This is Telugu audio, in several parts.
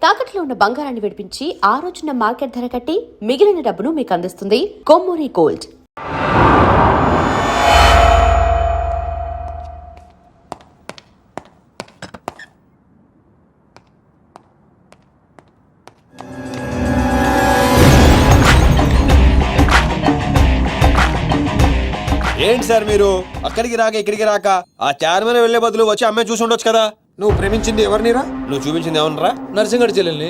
తాకట్లో ఉన్న బంగారాన్ని విడిపించి ఆ రోజున మార్కెట్ ధర కట్టి మిగిలిన డబ్బును మీకు అందిస్తుంది కొమ్మూరి గోల్డ్. ఏంటి సార్ మీరు అక్కడికి రాక ఇక్కడికి రాక ఆ చైర్మన్ వెళ్లే బదులు వచ్చి అమ్మాయి చూసి ఉండొచ్చు కదా. నువ్వు ప్రేమించింది ఎవరినిరా? నువ్వు చూపించింది ఏమన్నారా? నర్సింగడి చెల్లెల్ని.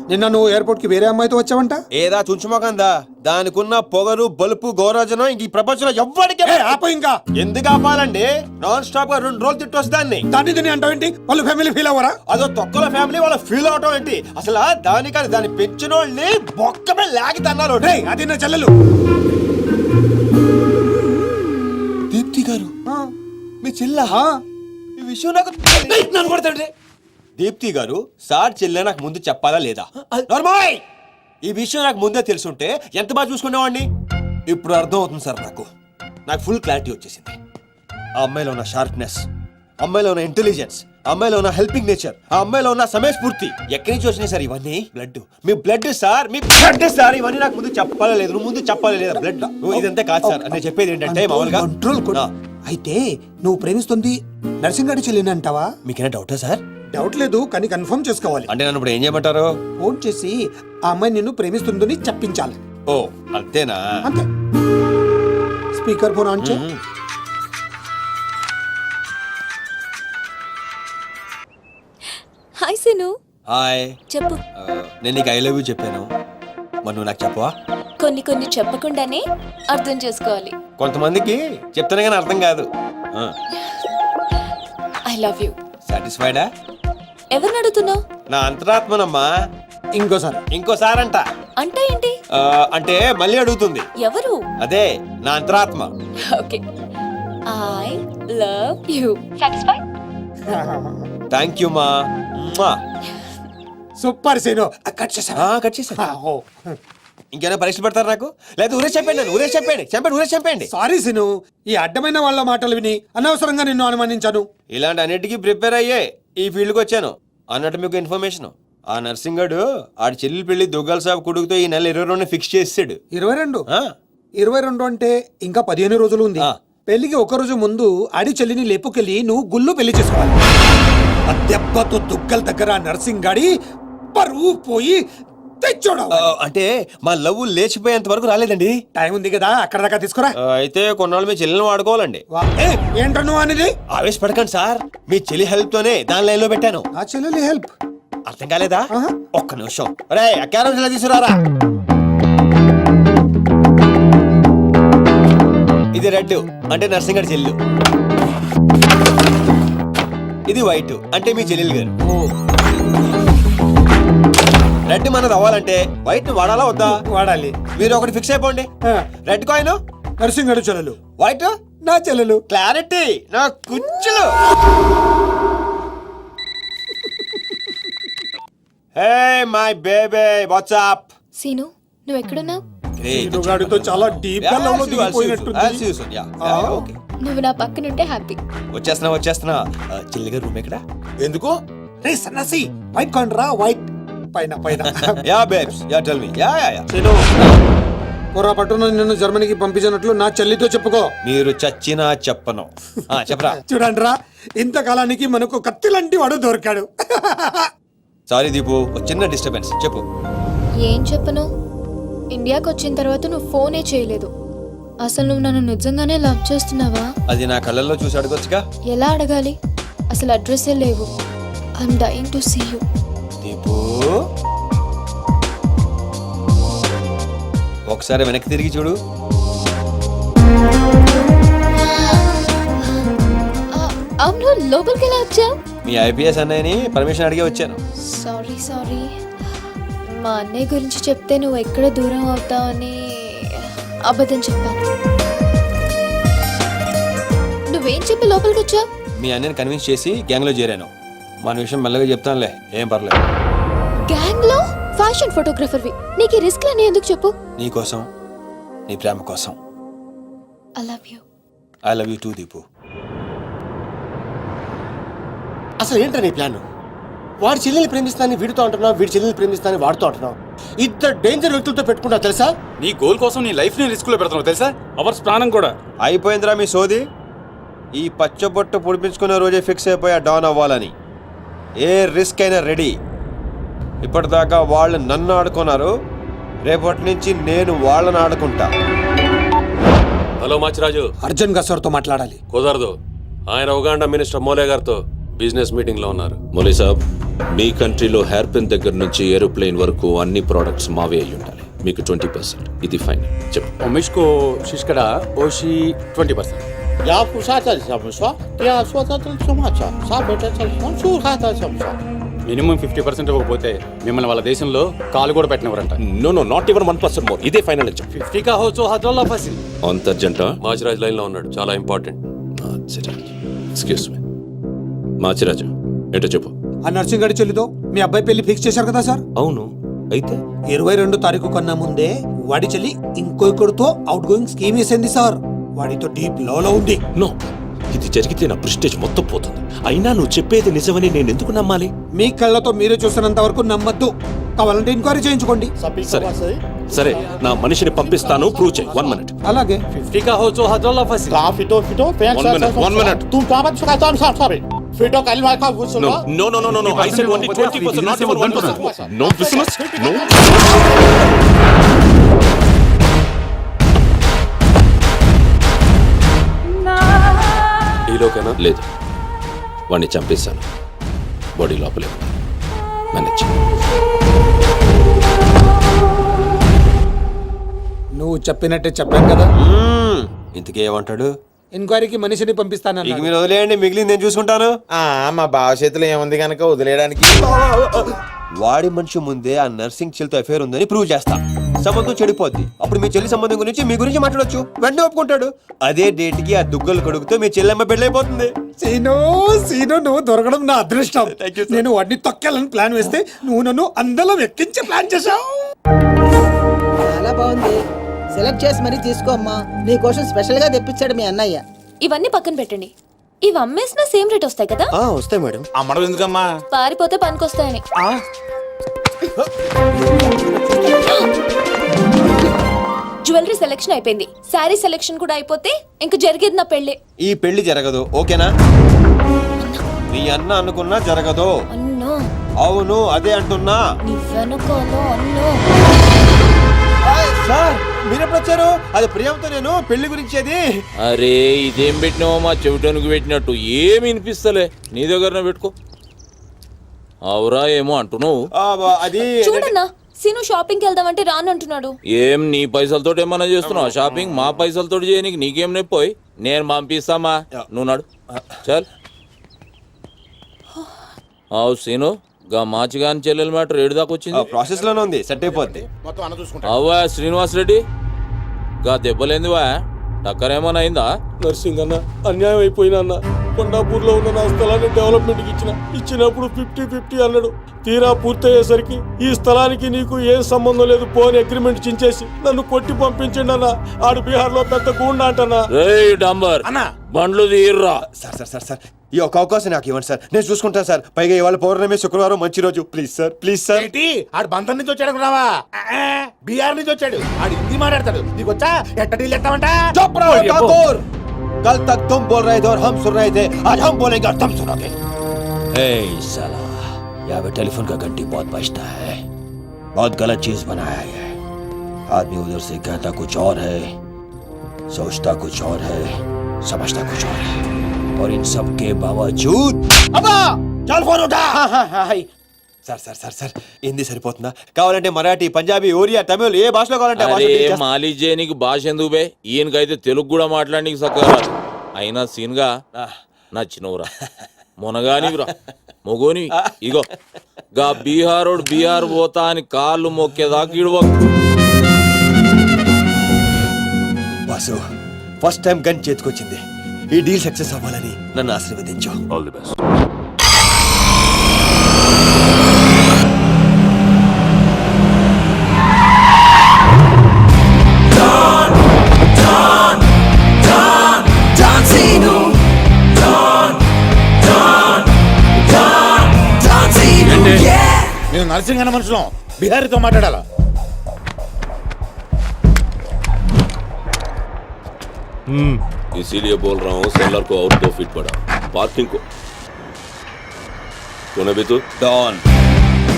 నిన్న నువ్వు ఎయిర్పోర్ట్ కి వేరే అమ్మాయితో వచ్చావంట. ఏదా చుంచుమోకందా, దానికున్న పొగరు బలుపు గౌరవజనం ఇంక ఈ ప్రపంచంలో ఎవ్వడికి ఆపో ఇంకా. ఎందుకు ఆపాలండి? నాన్ స్టాప్ గా 2 రోజులు తిట్టొచ్చు దాన్ని. దాన్ని తిని అంటావేంటి? వాళ్ళ ఫ్యామిలీ ఫీల్ అవ్వరా? అదో తొక్కల ఫ్యామిలీ వాళ్ళ ఫీల్ అవటం ఏంటి? అసలు దానికని దాన్ని పెంచిన వాళ్ళని బొక్కమే లాగి తన్నారు. అది నా చెల్లెలు. దీప్తి గారు మీ చెల్ల ఈ విషయం నాకు నన్ను కొడతాడు. దీప్తి గారు సార్ చెల్లె నాకు ముందు చెప్పాలా లేదా? నార్మల్ ఈ విషయం నాకు ముందే తెలుసుంటే ఎంత బాగా చూసుకునేవాడిని. ఇప్పుడు అర్థం అవుతుంది సార్. నాకు ఫుల్ క్లారిటీ వచ్చేసింది. ఆ అమ్మాయిలో ఉన్న షార్ప్నెస్, అమ్మాయిలో ఉన్న ఇంటెలిజెన్స్, అమ్మాయిలో ఉన్న హెల్పింగ్ నేచర్, ఆ అమ్మాయిలో ఉన్న సమయస్ఫూర్తి ఎక్కడి నుంచి వచ్చినాయి సార్ ఇవన్నీ? బ్లడ్, మీ బ్లడ్ సార్, మీ బ్లడ్ సార్. ఇవన్నీ నాకు ముందు చెప్పాలా లేదు? నువ్వు ముందు చెప్పాలా లేదా? బ్లడ్ ఇదంతా కాదు సార్. నేను చెప్పేది ఏంటంటే మామూలుగా అయితే నువ్వు ప్రేమిస్తుంది నర్సింగడి చెల్లిని అంటావా? మీకేనా డౌటా సార్? డౌట్ లేదు, కానీ కన్ఫర్మ్ చేసుకోవాలి. అంటే నన్ను ఇప్పుడు ఏం చేయమంటారు? ఫోన్ చేసి ఆ అమ్మాయి నిన్ను ప్రేమిస్తుందని చెప్పించాలి. ఓ అంతేనా? అంతే. స్పీకర్ ఫోన్ ఆన్ చే. హాయ్ సిను. హాయ్. చెప్పు. నేను నీకు ఐ లవ్ యూ చెప్పాను, మరి నువ్వు నాకు చెప్పవా? కొన్ని చెప్పకుండానే అర్థం చేసుకోవాలి. కొంతమందికి చెప్తానే కానీ అర్థం కాదు. I love you. సాటిస్ఫైడా? ఎవరిని అడుగుతున్నావు? నా అంతరాత్మనమ్మా. ఇంకోసారి అంట. అంటే ఏంటి? అంటే మళ్ళీ అడుగుతుంది. ఎవరు? అదే నా అంతరాత్మ. Okay. I love you. Satisfy? Thank you మా. Super scene. కట్ చేసా. ఇంకేమైనా పరీక్షలు పెడతారు నాకు? లేదా ఊరే చెప్పండి. ఊరే చెప్పండి. సారీ సీను, ఈ అడ్డమైన వాళ్ళ మాటలు విని అనవసరంగా నిన్ను అనుమానించాను. ఇలాంటి అన్నిటికీ ప్రిపేర్ అయ్యే ఈ ఫీల్డ్కి వచ్చాను. అన్నట్టు మీకు ఇన్ఫర్మేషన్, ఆ నర్సింగడు ఆడి చెల్లెలు పెళ్లి దుగ్గాల సాబ్ కొడుకుతో ఈ నెల 22 ఫిక్స్ చేసాడు. 22 అంటే ఇంకా 15 రోజులు ఉంది. పెళ్లికి ఒక రోజు ముందు ఆడి చెల్లిని లేపుకెళ్ళి నువ్వు గుళ్ళు పెళ్లి చేసుకోవాలి. ఆ దెబ్బతో దుగ్గల దగ్గర నర్సింగ్ గాడి పరువు పోయి తెచ్చోడు. అంటే మా లవ్ లేచిపోయేంత వరకు రాలేదండి. టైం ఉంది కదా, అక్కడ దాకా తీసుకురా. అయితే కొన్నాళ్ళు మీ చెల్లెని వాడుకోవాలండి. ఏంటో నువ్వు అనేది? ఆవేశపడకండి సార్, మీ చెల్లి హెల్ప్ తోనే దాని లైన్ లో పెట్టాను. నా చెల్లెలి హెల్ప్ అర్థం కాలేదా? ఒక్క నిమిషం. రే అక్కారం తీసుకురారా. ఇది రెడ్ అంటే నర్సింగడి చెల్లు, ఇది వైట్ అంటే మీ చెల్లెలు గారు. రెడ్ మనది అవ్వాలంటే వైట్ ను వాడాలా వద్దా? వాడాలి. మీరు ఒకటి ఫిక్స్ అయిపోండి. రెడ్ కాయిన్ నర్సింగడు చెల్లెలు, వైట్ నా చెల్లెలు. క్లారిటీ నా కుచ్చులు. Hey my baby, what's up? Seenu, నువ్వు ఎక్కడున్నావు? గాడితో చాలా డీప్ గా లవ్ లో దిగిపోయినట్టుంది. నువ్వు నా పక్కనుంటే హ్యాపీ. వచ్చేస్తున్నా. చెల్లిగా రూమ్ ఎక్కడ? ఎందుకు? రే సన్నసి, వైట్ కాయిన్ రా. వైట్ పైన. Yeah babes, yeah tell me. Yeah పొరపాటున నిన్ను జర్మనీకి పంపించినట్లు నా చెల్లితో చెప్పుకో. మీరు చచ్చినా చెప్పను. చెప్పరా. చూడండి రా, ఇంతకాలానికి మనకు కత్తి లాంటి వాడు దొరికాడు. సారీ దీపు, చిన్న డిస్టర్బెన్స్. చెప్పు. ఏం చెప్పను? ఇండియాకి వచ్చిన తర్వాత నువ్వు ఫోనే చేయలేదు. అసలు నువ్వు నన్ను నిజంగానే లవ్ చేస్తున్నావా? అది నా కళ్ళల్లో చూసి అడగొచ్చుగా. ఎలా అడగాలి? అసలు అడ్రస్సే లేవు. I'm dying to see you. Deepu, ఒకసారి వెనక్కి తిరిగి చూడు. అవును, లోపలికి ఎలా వచ్చావు? మీ ఐపీఎస్ అన్నయ్యని పర్మిషన్ అడిగే వచ్చాను. సారీ. మా అన్నయ్య గురించి చెప్తే నువ్వు ఎక్కడ దూరం అవుతావని అబద్ధం చెప్పాను. నువ్వేం చెప్పి లోపలికి వచ్చావు? మీ అన్నయ్యని కన్విన్స్ చేసి గ్యాంగ్ లో చేరాను. మన విషయం మెల్లగా చెప్తానులే, ఏం పర్లేదు. గ్యాంగ్ లో ఫ్యాషన్ ఫోటోగ్రఫర్వి, నీకు ఈ రిస్క్ అని ఎందుకు చెప్పు? నీ కోసం, నీ ప్రేమ కోసం. I love you. I love you two Deepu. అసలు ఏంటో నీ ప్లాన్? వాడి చెల్లెల్ని ప్రేమిస్తానని వీడితో అంటున్నావు, వీడి చెల్లెల్ని ప్రేమిస్తానని వాడితో అంటున్నావు. ఇద్దరు డేంజర్ వ్యక్తులతో పెట్టుకున్నావు తెలుసా? నీ గోల్ కోసం నీ లైఫ్ ని రిస్క్ లో పెడుతున్నావు తెలుసా? అవర్స్ ప్రాణం కూడా. అయిపోయిందిరా మీ సోది. ఈ పచ్చబొట్టు పొడిపించుకునే రోజే ఫిక్స్ అయిపోయా డాన్ అవ్వాలని. ఏ రిస్క్ అయినా రెడీ. ఇప్పటిదాకా వాళ్ళు నన్ను ఆడుకున్నారు, రేపటి నుంచి నేను వాళ్ళని ఆడుకుంటా. హలో మాచిరాజు, అర్జున్ గా సార్తో మాట్లాడాలి. కుదరదు. ఆయన ఉగాండా మినిస్టర్ మోలే గారితో బిజినెస్ మీటింగ్ లో ఉన్నారు. మోలీ సాబ్, మీ కంట్రీలో హెయిర్ పిన్ దగ్గర నుంచి ఏరోప్లేన్ వరకు అన్ని ప్రోడక్ట్స్ మావే అయి ఉండాలి. మీకు 20%. ఇది ఫైన్. చెప్పు. ఉమేష్కో శిష్కడ ఓషి 20%.要不啥这怎么说？要说这什么这？啥不这能出啥这怎么说？మినిమం 50% ఇవ్వకపోతే మిమ్మల్ని వాళ్ళ దేశంలో కాలు కూడా పెట్టినవరంట. No no, not even 1% more. ఇదే ఫైనల్ అని చెప్పు. 50 కా హోచో హజల్లా ఫసి. అంత అర్జెంటా? మాచిరాజ్ లైన్ లో ఉన్నాడు, చాలా ఇంపార్టెంట్. Excuse me. మాచిరాజు, ఏంటో చెప్పు. ఆ నర్సింగ్ గడి చెల్లితో మీ అబ్బాయి పెళ్లి ఫిక్స్ చేశారు కదా సార్? అవును, అయితే 22 తారీఖు కన్నా ముందే వాడి చెల్లి ఇంకొకరితో అవుట్ గోయింగ్ స్కీమ్ వేసింది సార్. వాడితో డీప్ లో ఉంది. నో, ఇది జరిగితే నా ప్రెస్టేజ్ మొత్తం పోతుంది. అయినా నువ్వు చెప్పేది నిజమని నేను ఎందుకు నమ్మాలి? మీ కళ్ళతో మీరే చూసినంత వరకు నమ్మద్దు. కావాలంటే ఎంక్వైరీ చేయించుకోండి. సరే సరే, నా మనిషిని పంపిస్తాను, ప్రూవ్ చేయి. 1 minute. అలాగే 50 కా హోచో హజల్లా ఫసి.搞fito pensa. 1 minute. Tu tava de ficar tão sabe. Fito que ele vai cá você No, lá. no, no, no, no, no. I said only 20%, not even 1%. No business, no. ఈలోకేనా? లేదు, వాడిని చంపేశాను. బాడీ లోపలే ఉంది. మేనేజ్. నువ్వు చెప్పినట్టే చెప్పాను కదా. ఇంతకీ ఏమంటాడు? ఎంక్వైరీకి మనిషిని పంపిస్తానన్నా. ఇక మీరు వదిలేయండి, మిగిలింది నేను చూసుకుంటాను. మా బావ చేతిలో ఏముంది కనుక వదిలేయడానికి. వాడి మనిషి ముందే ఆ నర్సింగ్ చెల్లితో అఫేర్ ఉందని ప్రూవ్ చేస్తా. సంబంధం చెడిపోద్ది. అప్పుడు మీ చెల్లి సంబంధం గురించి మీ గురించి మాట్లాడొచ్చు. వెంటనే ఒప్పుకుంటాడు. అదే డేట్ కి ఆ దుగ్గలు కొడుకుతో మీ చెల్లెమ్మ పెళ్ళైపోతుంది. సీను నువ్వు దొరకడం నా అదృష్టం. Thank you, sir. నేను వాడిని తొక్కాలని ప్లాన్ వేస్తే నువ్వు నన్ను అందలో ఎక్కించి ప్లాన్ చేశావు. చాలా బాగుంది. సెలెక్ట్ చేసి మరీ తీసుకో అమ్మా. నీకోసం స్పెషల్ గా తెప్పించాడు మీ అన్నయ్య. ఇవన్నీ పక్కన పెట్టండి. ఇవి అమ్మేసిన సేమ్ రేట్ వస్తాయి కదా? వస్తాయి మేడం. అమ్మడం ఎందుకమ్మా? పారిపోతే పనికొస్తాయని. జ్యువెలరీ సెలెక్షన్ అయిపోయింది, శారీ సెలెక్షన్ కూడా అయిపోతే ఇంక జరిగేది నా పెళ్ళి. ఈ పెళ్లి జరగదు, ఓకేనా? మీ అన్న అనుకున్నా జరగదు. అన్నో, అవును, అదే అంటున్నా. నీ వెనకాలో అన్నో. సార్ మీరెప్పుడు వచ్చారు? అది ప్రియంతో నేను పెళ్లి గురించి అది. అరే ఇదేం పెట్టినావో మా చెవిటానికి పెట్టినట్టు ఏమి వినిపిస్తలే. నీ దగ్గరనే పెట్టుకో. అవురా ఏమో అంటున్నావు. అది చూడన్నా, సీను షాపింగ్కి వెళ్దామంటే రానంటున్నాడు. ఏం నీ పైసలతో ఏమన్నా చేస్తున్నావు షాపింగ్? మా పైసలతో చేయనీకి నీకేం నొప్పోయి? నేను పంపిస్తామా, నువ్వు నాడు. చల్. అవు సీను, గా మాచిగాని చెల్లెల మ్యాటర్ ఏడు దాకా వచ్చింది. ప్రాసెస్ లోనే ఉంది, సెట్ అయిపోద్ది. మొత్తం అన్న చూసుకుంటా. అవ్వా శ్రీనివాస్ రెడ్డి, గా దెబ్బలేందివా? టక్కర్ ఏమన్నా అయిందా? నర్సింగ్ అన్న, అన్యాయం అయిపోయినా అన్న. కొండాపూర్ లో ఉన్న నా స్థలాన్ని డెవలప్మెంట్ కి ఇచ్చినప్పుడు 50-50 అన్నాడు. తీరా పూర్తయ్యేసరికి ఈ స్థలానికి నీకు ఏం సంబంధం లేదు పోని అగ్రిమెంట్ చించేసి నన్ను కొట్టి పంపించండి అన్న. ఆడు బీహార్ లో పెద్ద గూండా అంటన్నా. రేయ్ డంబర్, బండ్లు తీర్రా. సార్ ఈ ఒక అవకాశం నాకు ఇవ్వండి సార్, నేను చూసుకుంటాను సార్. పైగా ఇవాళ పౌర్ణమి, శుక్రవారం మంచి రోజు. Please sir. ఏంటి ఆడు బంధం నుంచి వచ్చాడు అనుకున్నావా? బీహార్ నుంచి వచ్చాడు. ఆడు హిందీ మాట్లాడతాడు. నీకు వచ్చా? ఎట్ట డీల్ ఎత్తామంట? कल तक तुम बोल रहे थे और हम सुन रहे थे, आज हम बोलेंगे और तुम सुनोगे. साला, यहाँ पे टेलीफोन का घंटी बहुत बजता है. बहुत गलत चीज बनाया है. आदमी उधर से कहता कुछ और है, सोचता कुछ और है, समझता कुछ और है, और इन सब के बावजूद अब्बा चल फोन उठा. సార్ హిందీ సరిపోతుందా? కావాలంటే మరాఠీ, పంజాబీ, ఒరియా, తమిళ్ ఏ భాషలో కావాలంటే ఆ భాషలో అరే చేస్తా. మాలిజే నీకు భాష ఎందుకు బే? ఈయనకైతే తెలుగు కూడా మాట్లాడనీకి సక్కగా అయినా సీన్గా నచ్చినవురా, మునగానివిరా, మొగోని. ఇగో గా బీహారోడు బీహార్ పోతా అని కాళ్ళు మొక్కేదాకా ఇడవ. బాసు, ఫస్ట్ టైం గన్ చేతికొచ్చింది. ఈ డీల్ సక్సెస్ అవ్వాలని నన్ను ఆశీర్వదించు. All the best. నర్సింగ్ అన్న మనుషులం బిహారీతో మాట్లాడాలా इसीलिए बोल रहा हूँ सेलर को और 2 फीट बढ़ा पार्किंग को कौन है तू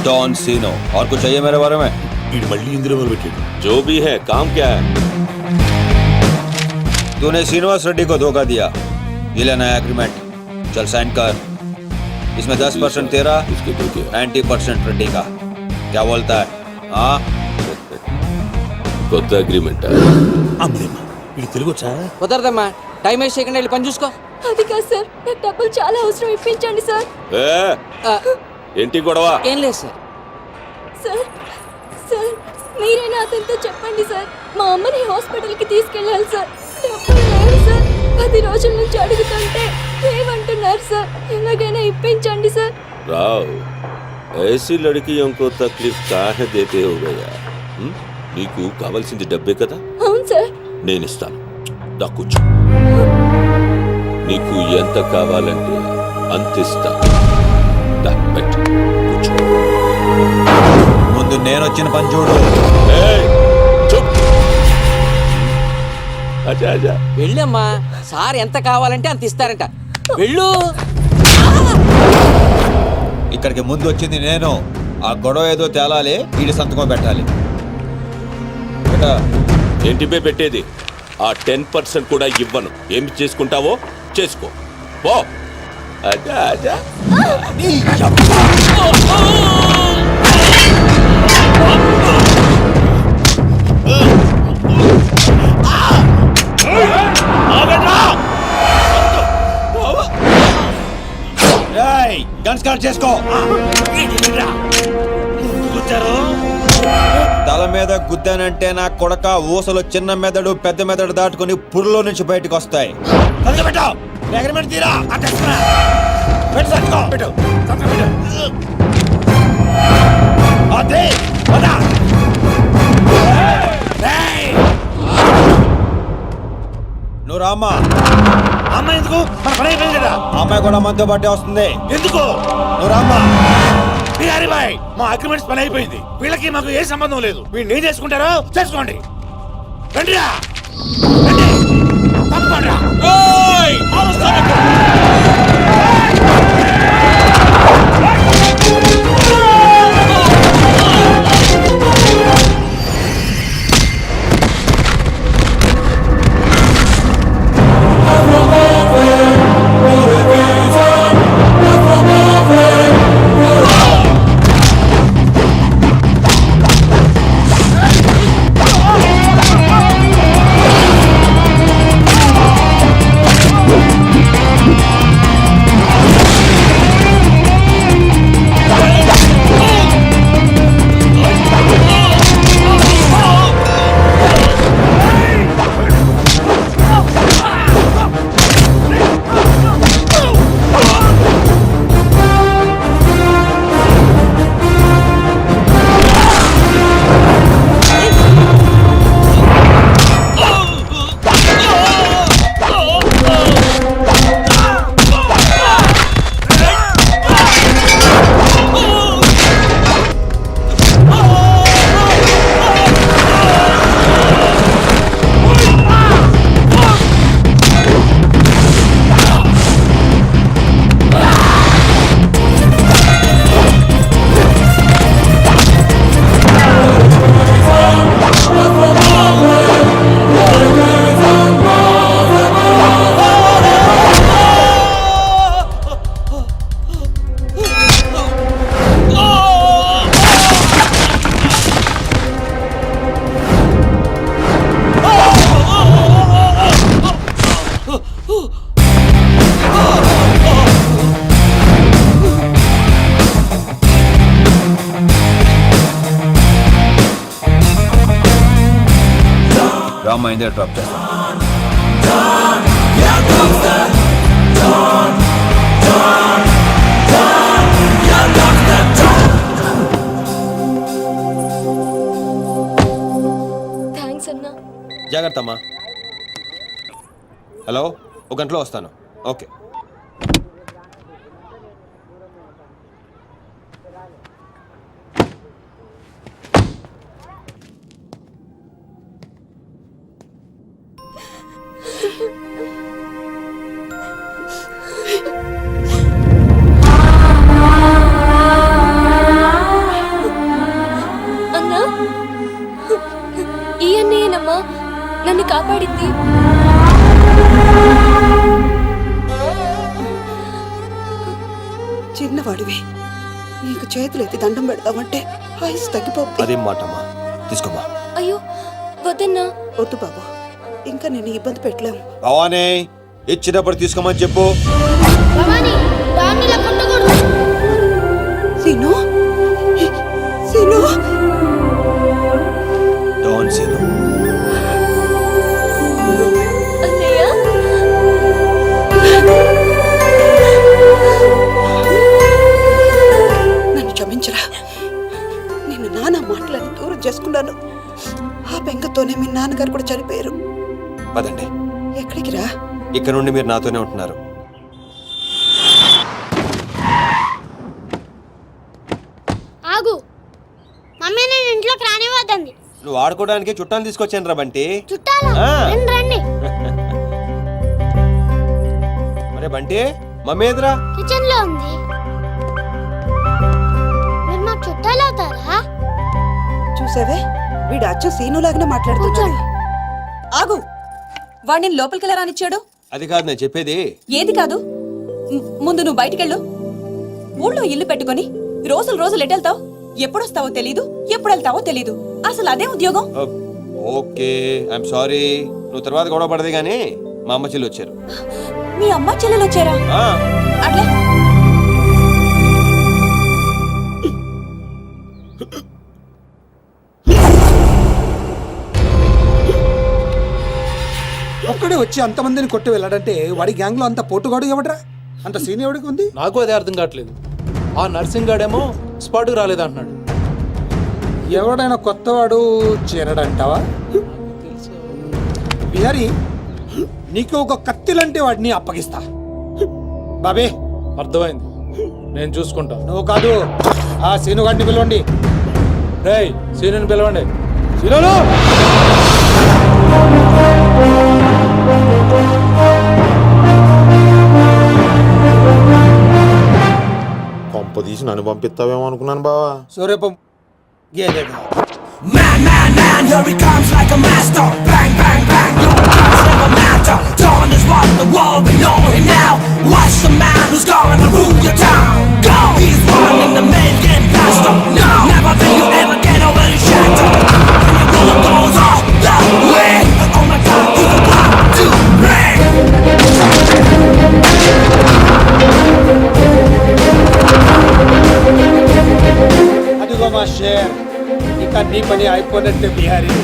डॉन सीनो और कुछ चाहिए मेरे बारे में వీడు మళ్ళీ ఇందులో మొదలుపెట్టాడు जो भी है काम क्या है तूने श्रीनिवास रेड्डी को धोखा दिया ये लेना है एग्रीमेंट चल साइन कर इसमें 10% तेरा इसके धोखे 90% रेड्डी का क्या बोलता है हाँ కొత్త అగ్రిమెంట్ అమ్మేమ్మ వీడు తెలుగు వచ్చా కుదరదమ్మా టైం వేస్ట్ చేయకుండా వెళ్ళి పని చూసుకో. అది కాదు సార్, నాకు డబ్బులు చాలా అవసరం, ఇప్పించండి సార్. ఏంటి గొడవ ఏం లేదు సార్. సార్ సార్ మీరైనా అతనితో చెప్పండి సార్, మా అమ్మని హాస్పిటల్కి తీసుకెళ్ళాలి సార్. డబ్బులు లేవు సార్, 10 రోజుల నుంచి అడుగుతుంటే ఏమంటున్నారు సార్. ఎలాగైనా ఇప్పించండి సార్. రావ్ ऐसी लड़कियों को तकलीफ काहे देते हो गया నీకు కావాల్సింది డబ్బే కదా అవును సార్. నేను ఇస్తాను దా కూర్చో నీకు ఎంత కావాలంటే అంత ఇస్తాను దా పెట్టు కూర్చో ముందు నేను వచ్చిన పని చూడు ఏయ్, చూప్. అచ్చా అచ్చా వెళ్ళమ్మా, సార్ ఎంత కావాలంటే అంత ఇస్తారంట. వెళ్ళు. ఇక్కడికి ముందు వచ్చింది నేను. ఆ గొడవ ఏదో తేలాలి, వీడి సంతకం పెట్టాలి. ఏంటి బే పెట్టేది? ఆ 10% కూడా ఇవ్వను. ఏమి చేసుకుంటావో చేసుకో పో. అచ్చా అచ్చా గన్ స్టార్ట్ చేసుకో. తల మీద గుద్దానంటే నా కొడక ఊసలు చిన్న మెదడు పెద్ద మెదడు దాటుకుని పురులో నుంచి బయటకు వస్తాయి. నువ్వు రామ్మా. అమ్మాయి ఎందుకు? మన పని అయిపోయింది కదా. అమ్మాయి కూడా మనతో పాటే వస్తుంది. ఎందుకు? నువ్వు రామ్మా. బిహారీ బాయ్, మా అగ్రిమెంట్స్ పని అయిపోయింది. వీళ్ళకి మాకు ఏ సంబంధం లేదు. వీళ్ళు ఏం చేసుకుంటారో చేసుకోండి. రండిరా, రండి, తప్పకుండా. రామ్మా, ఇందే డ్రాప్ చేస్తా. థ్యాంక్స్ అన్నా. జాగ్రత్త అమ్మా. హలో, 1 గంటలో వస్తాను. ఓకే. నన్ను కాపాడింది. చిన్నవాడివి, నీకు చేతులెత్తి దండం పెడతామంటే ఆయుస్ తగ్గిపోతుంది. అదేం మాటమ్మా, తీసుకోమ్మా. అయ్యో వద్దన్నా. వద్దు బాబు, ఇంకా నేను ఇబ్బంది పెట్టలేము. భవానీ, ఇచ్చినప్పుడు తీసుకోమని చెప్పు. సీను, సీను, డోంట్ సీను. అన్నయ్య, నన్ను క్షమించరా. నేను నాన్న మాటలని దూరం చేసుకున్నాను. ఆ బెంగతోనే మీ నాన్నగారు కూడా చనిపోయారు. పదండి, ఎక్కడికి రా? ఇక్కడ నుండి మీరు నాతోనే ఉంటున్నారు. ఆగు. మమ్మీ నేను ఇంట్లోకి రానివ్వద్దండి. నువ్వు ఆడుకోవడానికి చుట్టాలు తీసుకొచ్చాను రా బంటి. చుట్టాలు ఆ. రండి. మరే బంటి, మమ్మీ ఎదురా. కిచెన్ లో ఉంది. మీరు నాకు చుట్టాలు అవుతారా? చూసావే, వీడు అచ్చు సీనులాగానే మాట్లాడుతున్నాడు. ఆగు, వాడిని లోపలికి ఎలా రానిచ్చాడు? అది కాదు నేను చెప్పేది. ఏది కాదు, ముందు నువ్వు బయటికెళ్ళు. ఊళ్ళో ఇల్లు పెట్టుకొని రోజులు రోజులు ఎటెళ్తావు? ఎప్పుడొస్తావో తెలీదు, ఎప్పుడు వెళ్తావో తెలీదు. అసలు అదే ఉద్యోగం. Okay, I'm sorry. నువ్వు తర్వాత గొడవ పడదే గానీ మా అమ్మ చెల్లి వచ్చారు. మీ అమ్మ చెల్లెలు వచ్చారా? ఆ, అట్లే ఒక్కడే వచ్చి అంతమందిని కొట్టి వెళ్ళాడంటే వాడి గ్యాంగ్ లో అంత పోటుగాడు ఎవడరా? అంత సీన్ ఎవడికి ఉంది? నాకు అదే అర్థం కావట్లేదు. ఆ నర్సింగ్ గాడేమో స్పాట్కి రాలేదంటున్నాడు. ఎవడైనా కొత్తవాడు చేరడంటావా? బిహారీ, నీకు ఒక కత్తిలంటే వాడిని అప్పగిస్తా. బాబే, అర్థమైంది, నేను చూసుకుంటా. నువ్వు కాదు, ఆ సీనుగాడిని పిలవండి. రేయ్, సీనియర్ని పిలవండి. సీనియరు! కొంప తీసి నన్ను పంపిస్తావేమో అనుకున్నాను బావా. సూర్యపం గేదెగా. అదిగో మా షేర్, ఇక నీ పని అయిపోయినట్టే బిహారీ.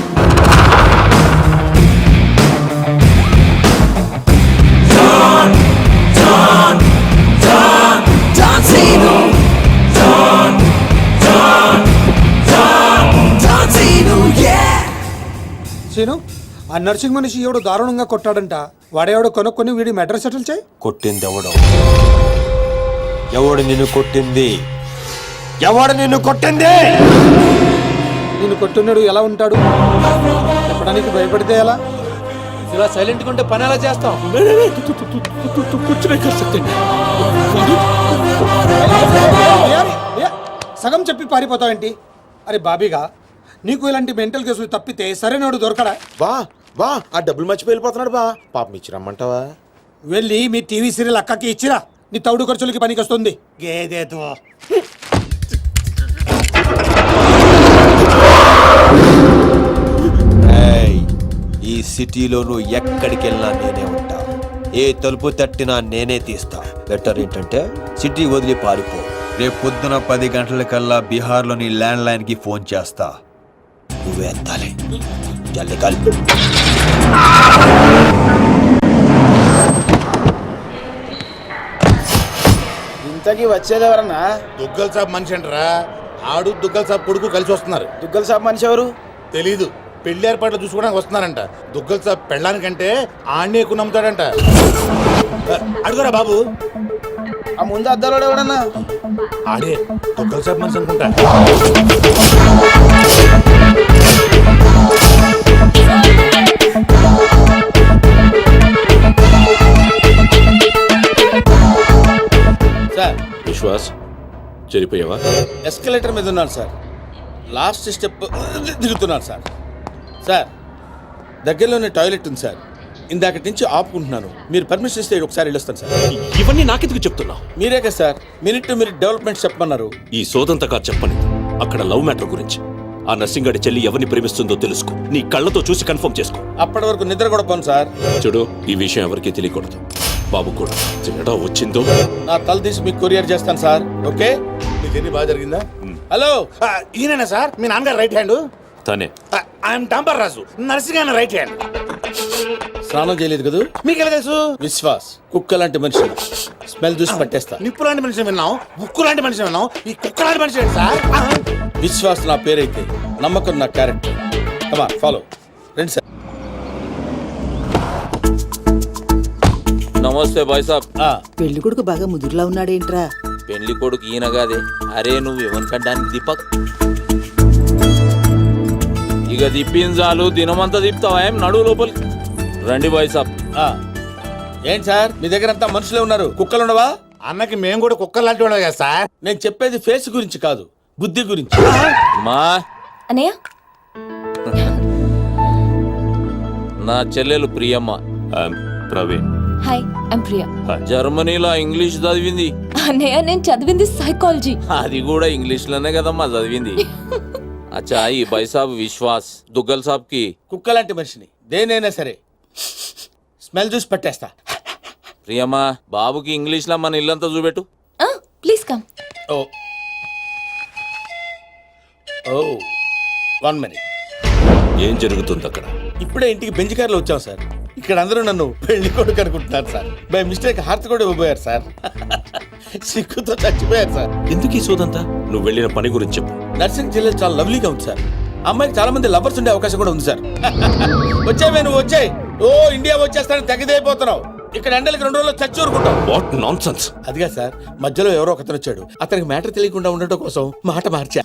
సీను, ఆ నర్సింగ్ మనిషి ఎవడు దారుణంగా కొట్టాడంట. వాడేవాడు కొనుక్కొని వీడి మెడ్రస్ సెటిల్ చేయి. కొట్టింది ఎవడు? ఎవడు నిన్ను కొట్టింది? ఎవడు నిన్ను కొట్టింది? నిన్ను కొట్టున్నాడు ఎలా ఉంటాడు? చెప్పడానికి భయపడితే ఎలా? ఇలా సైలెంట్గా ఉంటే పని ఎలా చేస్తాం? సగం చెప్పి పారిపోతావేంటి? అరే బాబీగా, నీకు ఇలాంటి మెంటల్ కేసులు తప్పితే సరైనడు దొరకడా? బా బా, ఆ డబ్బులు మర్చిపోయి వెళ్ళిపోతున్నాడు బా. పాపం ఇచ్చిరమ్మంటావా? వెళ్ళి మీ టీవీ సీరియల్ అక్కకి ఇచ్చిరా. నీ తౌడు ఖర్చులకి పనికి వస్తుంది. గేదేతో ఈ సిటీలో నువ్వు ఎక్కడికి వెళ్ళినా నేనే ఉంటా. ఏ తలుపు తట్టినా నేనే తీస్తా. బెటర్ ఏంటంటే సిటీ వదిలి పారిపో. రేపు పొద్దున 10 గంటలకల్లా బీహార్లోని ల్యాండ్ లైన్ కి ఫోన్ చేస్తా. నువ్వే ఎత్తాలి. జల్ది కల్. ఇంతకీ వచ్చేది ఎవరన్నా? దుగ్గల్ సాబ్ మనిషి అంటారా? ఆడు దుగ్గల్ సాబ్ కొడుకు కలిసి వస్తున్నారు. దుగ్గల్ సాబ్ మనిషి ఎవరు? తెలీదు. పెళ్లి ఏర్పాట్లు చూసుకోవడానికి వస్తున్నారంట. దుగ్గల్ సాబ్ పెళ్ళానికంటే ఆడిని ఎక్కువ నమ్ముతాడంట. అడుగురా బాబు. ఆ ముందు అద్దాలో ఎవడన్నా? ఆడే దుగ్గల్ సాబ్ మనిషి అనుకుంటా. సార్, విశ్వాస్, చెరిపోయావా? ఎస్కలేటర్ మీద ఉన్నాను సార్. లాస్ట్ స్టెప్ దిగుతున్నాను సార్. సార్, దగ్గరలోనే టాయిలెట్ ఉంది సార్. ఇందాకటి నుంచి ఆపుకుంటున్నాను. మీరు పర్మిషన్ ఇస్తే ఒకసారి వెళ్ళొస్తాను సార్. ఇవన్నీ నాకెందుకు చెప్తున్నావు? మీరే కదా sir minute to minute development చెప్పమన్నారు. ఈ సోదంతా కాదు చెప్పని, అక్కడ లవ్ మ్యాటర్ గురించి. ఆ నర్సింగాడి చెల్లి ఎవరిని ప్రేమిస్తుందో తెలుసుకో, నీ కళ్ళతో చూసి కన్ఫర్మ్ చేసుకో. అప్పటి వరకు నిద్ర కూడా పోను సార్. చూడు, ఈ విషయం ఎవరికీ తెలియకూడదు. బాబు కూడా తేడా వచ్చిందో నా తల తీసి మీకు కొరియర్ చేస్తాను సార్. ఓకే, మీ జర్నీ బాగా జరిగిందా? హలో, ఈయన సార్ మీ నాన్నగారు రైట్ హ్యాండ్. తనే. ఐఎమ్ టాంబర్ రాజు, నర్సింగ్ ఆయన రైట్ హ్యాండ్. స్నానం చేయలేదు కదా? మీకు ఎలా తెలుసు? విశ్వాస్ కుక్క లాంటి మనిషి, స్మెల్ చూసి పట్టేస్తా. నిప్పు లాంటి మనిషి విన్నాం, ఉక్కు లాంటి మనిషి విన్నాం, ఈ కుక్క లాంటి మనిషి సార్. విశ్వాస్ నా పేరైతే, నమ్మకం నా క్యారెక్టర్. కమా ఫాలో రండి సార్. నమస్తే బాయ్ సాబ్. పెళ్లి కొడుకు బాగా ముదురులా ఉన్నాడేంట్రా? పెళ్లి కొడుకు ఈయన కాదే. అరే నువ్వు ఎవరికంటానికి దీపక్. ఇక దిప్పిన చాలు, దినమంతా దిప్తావా ఏం? నడువు లోపలికి రండి బాయ్ సాబ్. ఏంటి సార్ మీ దగ్గర అంతా మనుషులే ఉన్నారు, కుక్కలు ఉండవా? అన్నకి మేము కూడా కుక్కలు లాంటి వాళ్ళం కదా సార్. నేను చెప్పేది ఫేస్ గురించి కాదు, బుద్ధి గురించి. మా అన్నయ్య నా చెల్లెలు ప్రియమ్మ. ప్రవీణ్. Hi I'm Priya. జర్మనీలో ఇంగ్లీష్ చదివింది. అన్నయ్య నేను చదివింది సైకాలజీ. అది కూడా ఇంగ్లీష్ లోనే కదమ్మా చదివింది. అచ్చా ఈ బాయ్ సాబ్ విశ్వాస్ దుగ్గల్ సాబ్ కి కుక్క లాంటి మనిషిని, దేనైనా సరే స్మెల్ చూసి పట్టేస్తా. ప్రియమ్మా, బాబుకి ఇంగ్లీష్ లో మన ఇల్లంతా చూపెట్టు. Please come. ఓ ఓ 1 minute. ఏం జరుగుతుంది అక్కడ? ఇప్పుడే ఇంటికి బెంచ్ కార్లో వచ్చాం సార్. ఇక్కడ అందరూ నన్ను పెళ్లి కొడుకు అనుకుంటున్నారు సార్. బై మిస్టేక్ హార్ట్ కూడా ఇవ్వబోయారు సార్. సిగ్గుతో చచ్చిపోయారు సార్. ఎందుకు ఈ సోదంతా? నువ్వు వెళ్ళిన పని గురించి చెప్పు. నర్సింగ్ జిల్లా చాలా లవ్లీగా ఉంది సార్. అమ్మాయికి చాలా మంది లవర్స్ ఉండే అవకాశం కూడా ఉంది సార్. వచ్చాయి నువ్వు వచ్చాయి. ఓ ఇండియా వచ్చేస్తానని తెగదైపోతున్నావు. ఇక్కడ ఎండలకి 2 రోజుల్లో చచ్చి ఊరుకుంటాం. What nonsense. అదిగా సార్, మధ్యలో ఎవరో ఒకతను వచ్చాడు. అతనికి మ్యాటర్ తెలియకుండా ఉండటం కోసం మాట మార్చా.